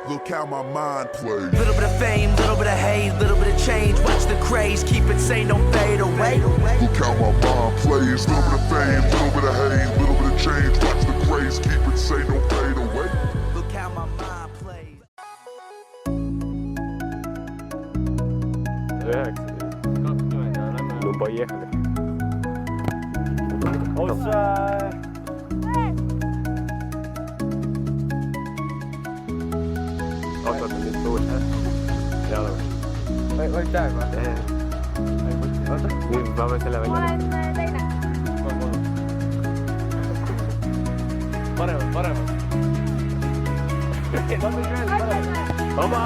Look how my mind plays. Little bit of fame, little bit of hate, little bit of change. Watch the craze, keep it sane, don't fade away. Look how my mind plays. Little bit of fame, little bit of hate, little bit of change. Watch the craze, keep it sane, don't fade away. Look how my mind plays. Ну, поехали. Offside! Oota, nüüd tuus, jah? Jaa, Võid tähega? oota, nüüd ma pean selle välja. Ma olen teine. Paremad. Oma!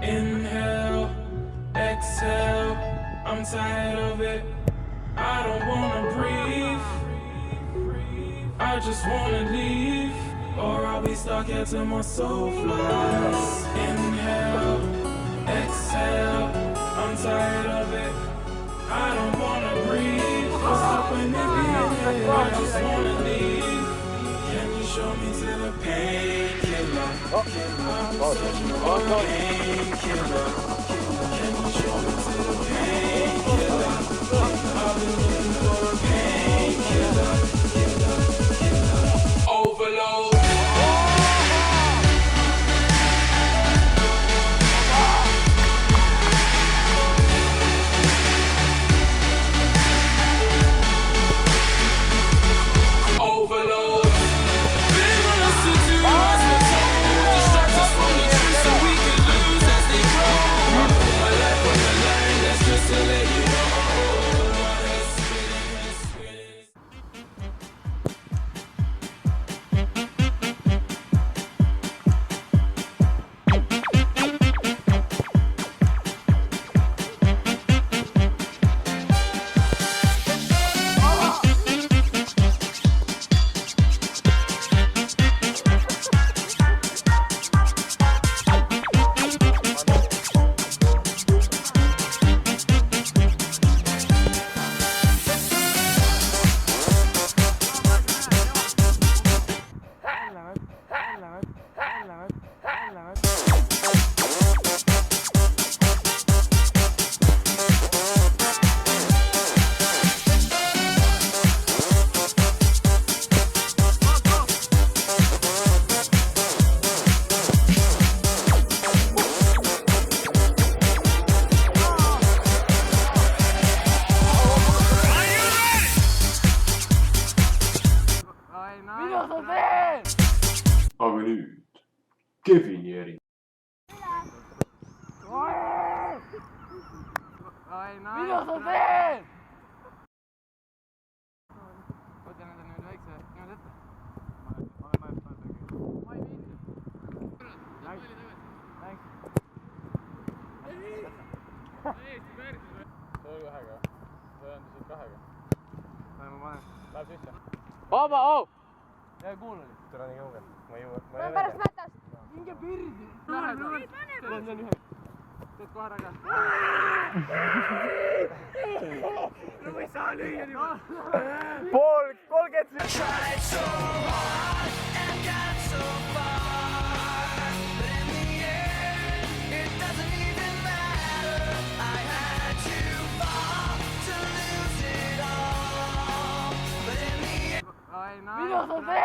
Inhale, exhale, I'm tired of it. I don't wanna breathe. I just wanna leave, or I'll be stuck here till my soul flies. Inhale, exhale, I'm tired of it. I don't wanna breathe. What's up when they be in here? I just wanna leave. Can you show me to the painkiller? I'm searching for a painkiller. Can you show me to the painkiller? I've been looking for a painkiller. Overload. Overload. Been on a situation, distract us from the truth so we can lose as they grow. My life on the line, that's just to let you know. My head's spinning. Aga nüüd Kevini eri. Mida sa teed? Võta nende nüüd väikse niimoodi ette. Ma ei viitsi. Thanks. See oli ühega. See on lihtsalt kahega. Ma panen. Läheb sisse. Vaba, oh! Jää kuul oli. Tule nii kaugel. ma ei jõua. ma olen pärast mätast. minge pirdi. Lähed. Teed kohe ära ka. no ma ei saa lüüa niimoodi. Pool, 30. Tried so hard and got so far, but in the end, it doesn't even matter. I had to fall to lose it all, but in the end. Ai, nice.